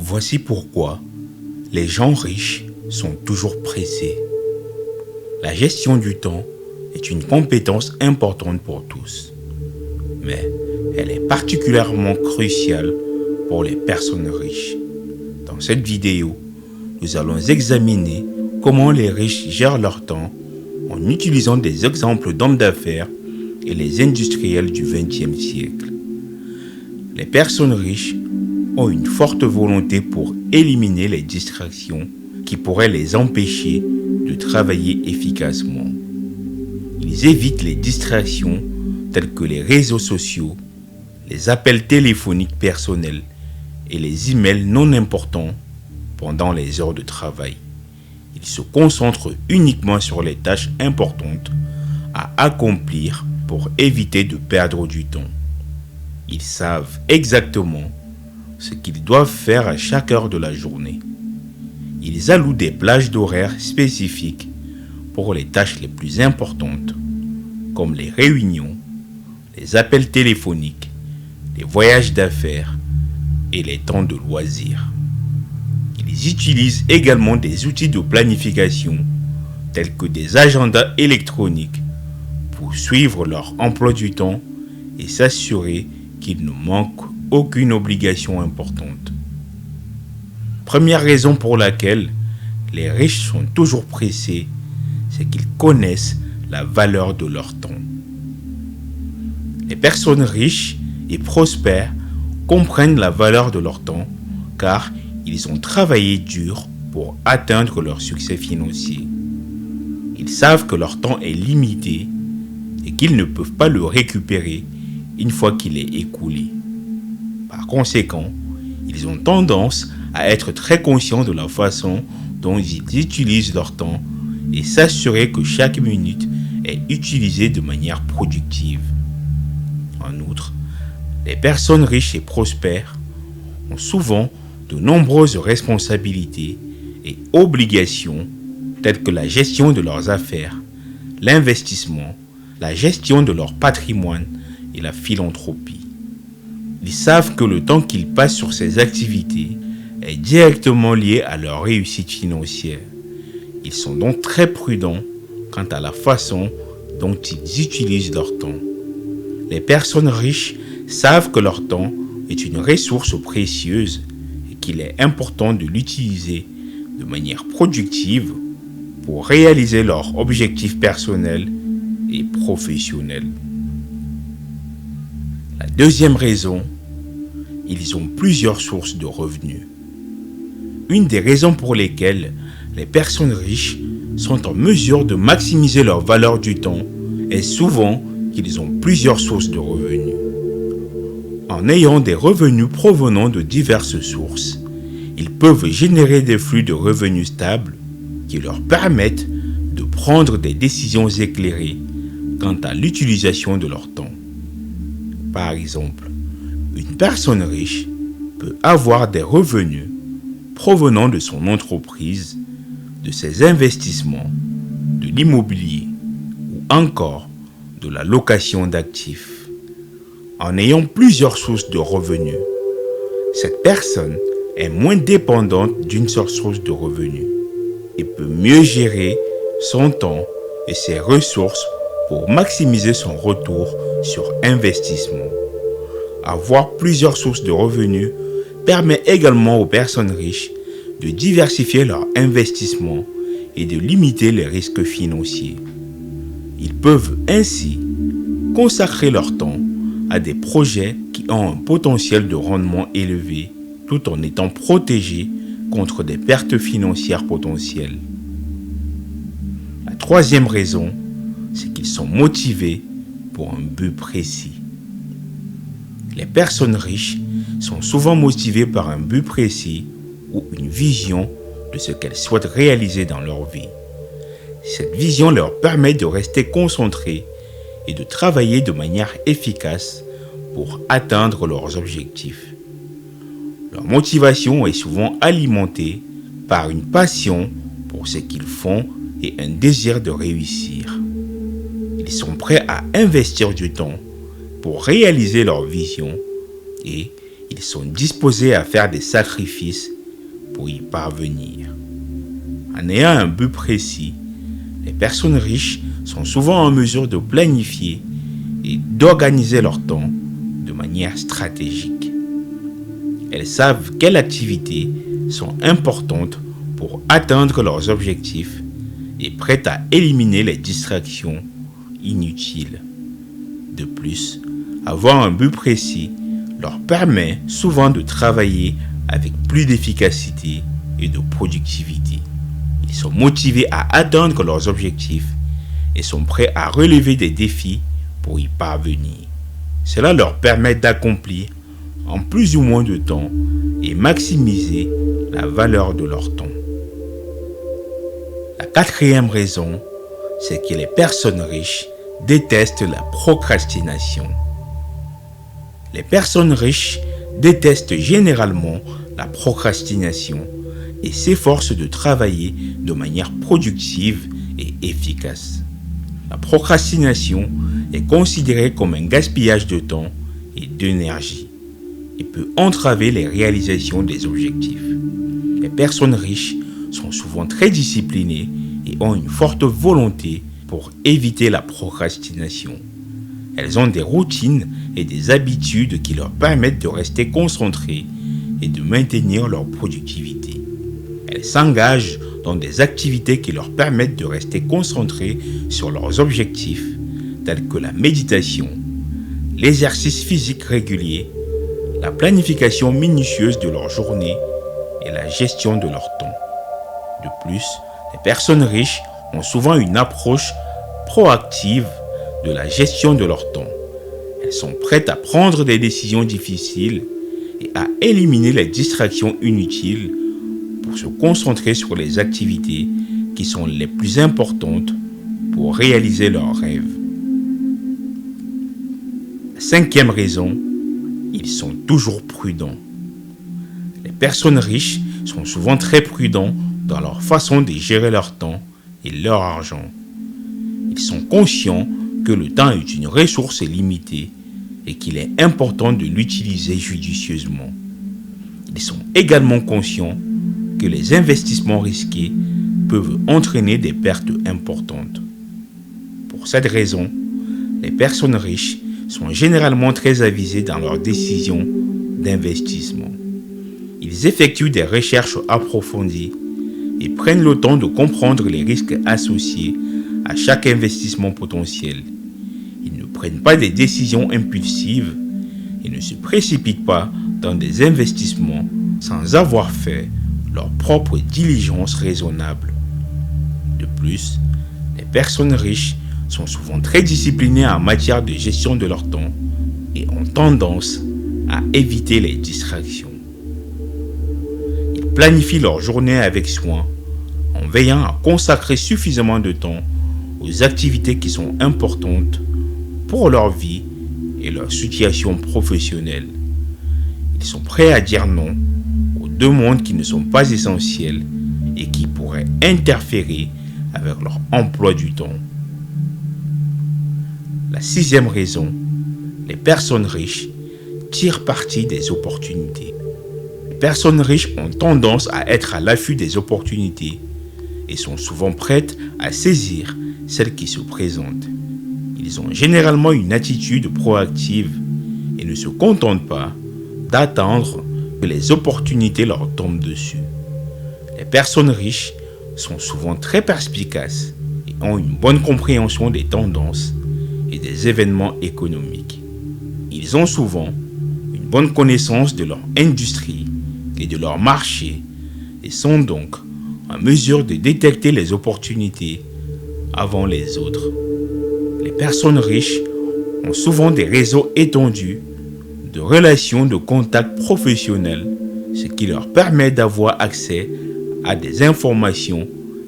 Voici pourquoi les gens riches sont toujours pressés. La gestion du temps est une compétence importante pour tous, mais elle est particulièrement cruciale pour les personnes riches. Dans cette vidéo, nous allons examiner comment les riches gèrent leur temps en utilisant des exemples d'hommes d'affaires et les industriels du XXe siècle. Les personnes riches ont une forte volonté pour éliminer les distractions qui pourraient les empêcher de travailler efficacement. Ils évitent les distractions telles que les réseaux sociaux, les appels téléphoniques personnels et les emails non importants pendant les heures de travail. Ils se concentrent uniquement sur les tâches importantes à accomplir pour éviter de perdre du temps. Ils savent exactement ce qu'ils doivent faire à chaque heure de la journée. Ils allouent des plages d'horaires spécifiques pour les tâches les plus importantes, comme les réunions, les appels téléphoniques, les voyages d'affaires et les temps de loisirs. Ils utilisent également des outils de planification tels que des agendas électroniques pour suivre leur emploi du temps et s'assurer qu'il ne manque aucune obligation importante. Première raison pour laquelle les riches sont toujours pressés, c'est qu'ils connaissent la valeur de leur temps. Les personnes riches et prospères comprennent la valeur de leur temps car ils ont travaillé dur pour atteindre leur succès financier. Ils savent que leur temps est limité et qu'ils ne peuvent pas le récupérer une fois qu'il est écoulé. Par conséquent, ils ont tendance à être très conscients de la façon dont ils utilisent leur temps et s'assurer que chaque minute est utilisée de manière productive. En outre, les personnes riches et prospères ont souvent de nombreuses responsabilités et obligations telles que la gestion de leurs affaires, l'investissement, la gestion de leur patrimoine et la philanthropie. Ils savent que le temps qu'ils passent sur ces activités est directement lié à leur réussite financière. Ils sont donc très prudents quant à la façon dont ils utilisent leur temps. Les personnes riches savent que leur temps est une ressource précieuse et qu'il est important de l'utiliser de manière productive pour réaliser leurs objectifs personnels et professionnels. La deuxième raison, ils ont plusieurs sources de revenus. Une des raisons pour lesquelles les personnes riches sont en mesure de maximiser leur valeur du temps est souvent qu'ils ont plusieurs sources de revenus. En ayant des revenus provenant de diverses sources, ils peuvent générer des flux de revenus stables qui leur permettent de prendre des décisions éclairées quant à l'utilisation de leur temps. Par exemple, une personne riche peut avoir des revenus provenant de son entreprise, de ses investissements, de l'immobilier ou encore de la location d'actifs. En ayant plusieurs sources de revenus, cette personne est moins dépendante d'une seule source de revenus et peut mieux gérer son temps et ses ressources pour maximiser son retour sur investissement. Avoir plusieurs sources de revenus permet également aux personnes riches de diversifier leurs investissements et de limiter les risques financiers. Ils peuvent ainsi consacrer leur temps à des projets qui ont un potentiel de rendement élevé tout en étant protégés contre des pertes financières potentielles. La troisième raison, c'est qu'ils sont motivés pour un but précis. Les personnes riches sont souvent motivées par un but précis ou une vision de ce qu'elles souhaitent réaliser dans leur vie. Cette vision leur permet de rester concentrés et de travailler de manière efficace pour atteindre leurs objectifs. Leur motivation est souvent alimentée par une passion pour ce qu'ils font et un désir de réussir. Ils sont prêts à investir du temps pour réaliser leur vision et ils sont disposés à faire des sacrifices pour y parvenir. En ayant un but précis, les personnes riches sont souvent en mesure de planifier et d'organiser leur temps de manière stratégique. Elles savent quelles activités sont importantes pour atteindre leurs objectifs et prêtes à éliminer les distractions inutiles. De plus, avoir un but précis leur permet souvent de travailler avec plus d'efficacité et de productivité. Ils sont motivés à atteindre leurs objectifs et sont prêts à relever des défis pour y parvenir. Cela leur permet d'accomplir en plus ou moins de temps et maximiser la valeur de leur temps. La quatrième raison, c'est que les personnes riches détestent la procrastination. Les personnes riches détestent généralement la procrastination et s'efforcent de travailler de manière productive et efficace. La procrastination est considérée comme un gaspillage de temps et d'énergie et peut entraver les réalisations des objectifs. Les personnes riches sont souvent très disciplinées et ont une forte volonté pour éviter la procrastination. Elles ont des routines et des habitudes qui leur permettent de rester concentrées et de maintenir leur productivité. Elles s'engagent dans des activités qui leur permettent de rester concentrées sur leurs objectifs, tels que la méditation, l'exercice physique régulier, la planification minutieuse de leur journée et la gestion de leur temps. De plus, les personnes riches ont souvent une approche proactive de la gestion de leur temps. Elles sont prêtes à prendre des décisions difficiles et à éliminer les distractions inutiles pour se concentrer sur les activités qui sont les plus importantes pour réaliser leurs rêves. La cinquième raison, ils sont toujours prudents. Les personnes riches sont souvent très prudents dans leur façon de gérer leur temps et leur argent. Ils sont conscients que le temps est une ressource limitée et qu'il est important de l'utiliser judicieusement. Ils sont également conscients que les investissements risqués peuvent entraîner des pertes importantes. Pour cette raison, les personnes riches sont généralement très avisées dans leurs décisions d'investissement. Ils effectuent des recherches approfondies et prennent le temps de comprendre les risques associés à chaque investissement potentiel. Ils ne prennent pas des décisions impulsives et ne se précipitent pas dans des investissements sans avoir fait leur propre diligence raisonnable. De plus, les personnes riches sont souvent très disciplinées en matière de gestion de leur temps et ont tendance à éviter les distractions. Ils planifient leur journée avec soin en veillant à consacrer suffisamment de temps aux activités qui sont importantes pour leur vie et leur situation professionnelle. Ils sont prêts à dire non aux demandes qui ne sont pas essentielles et qui pourraient interférer avec leur emploi du temps. La sixième raison, les personnes riches tirent parti des opportunités. Les personnes riches ont tendance à être à l'affût des opportunités et sont souvent prêtes à saisir celles qui se présentent. Ils ont généralement une attitude proactive et ne se contentent pas d'attendre que les opportunités leur tombent dessus. Les personnes riches sont souvent très perspicaces et ont une bonne compréhension des tendances et des événements économiques. Ils ont souvent une bonne connaissance de leur industrie et de leur marché et sont donc en mesure de détecter les opportunités avant les autres. Les personnes riches ont souvent des réseaux étendus de relations de contacts professionnels, ce qui leur permet d'avoir accès à des informations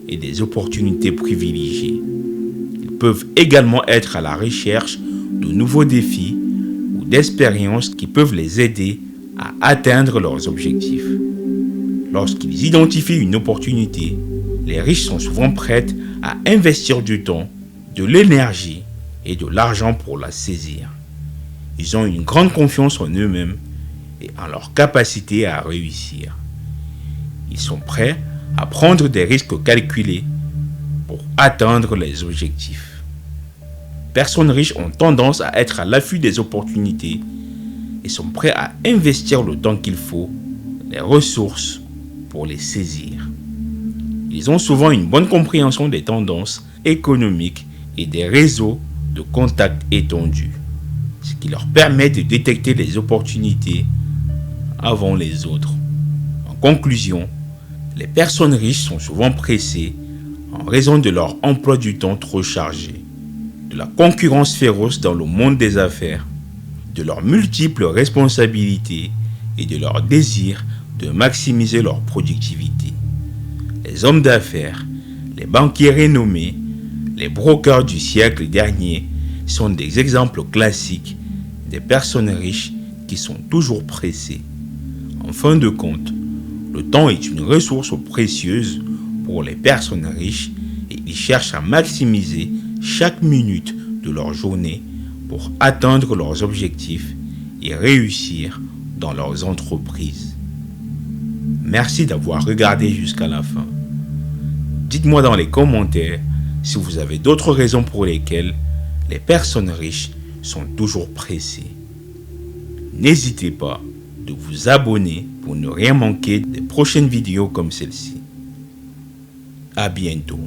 et des opportunités privilégiées. Ils peuvent également être à la recherche de nouveaux défis ou d'expériences qui peuvent les aider à atteindre leurs objectifs. Lorsqu'ils identifient une opportunité, les riches sont souvent prêts à investir du temps, de l'énergie et de l'argent pour la saisir. Ils ont une grande confiance en eux-mêmes et en leur capacité à réussir. Ils sont prêts à prendre des risques calculés pour atteindre les objectifs. Les personnes riches ont tendance à être à l'affût des opportunités et sont prêts à investir le temps qu'il faut, les ressources pour les saisir. Ils ont souvent une bonne compréhension des tendances économiques et des réseaux de contacts étendus, ce qui leur permet de détecter les opportunités avant les autres. En conclusion, les personnes riches sont souvent pressées en raison de leur emploi du temps trop chargé, de la concurrence féroce dans le monde des affaires, de leurs multiples responsabilités et de leur désir de maximiser leur productivité. Les hommes d'affaires, les banquiers renommés, les brokers du siècle dernier sont des exemples classiques des personnes riches qui sont toujours pressées. En fin de compte, le temps est une ressource précieuse pour les personnes riches et ils cherchent à maximiser chaque minute de leur journée pour atteindre leurs objectifs et réussir dans leurs entreprises. Merci d'avoir regardé jusqu'à la fin. Dites-moi dans les commentaires si vous avez d'autres raisons pour lesquelles les personnes riches sont toujours pressées. N'hésitez pas de vous abonner pour ne rien manquer des prochaines vidéos comme celle-ci. À bientôt.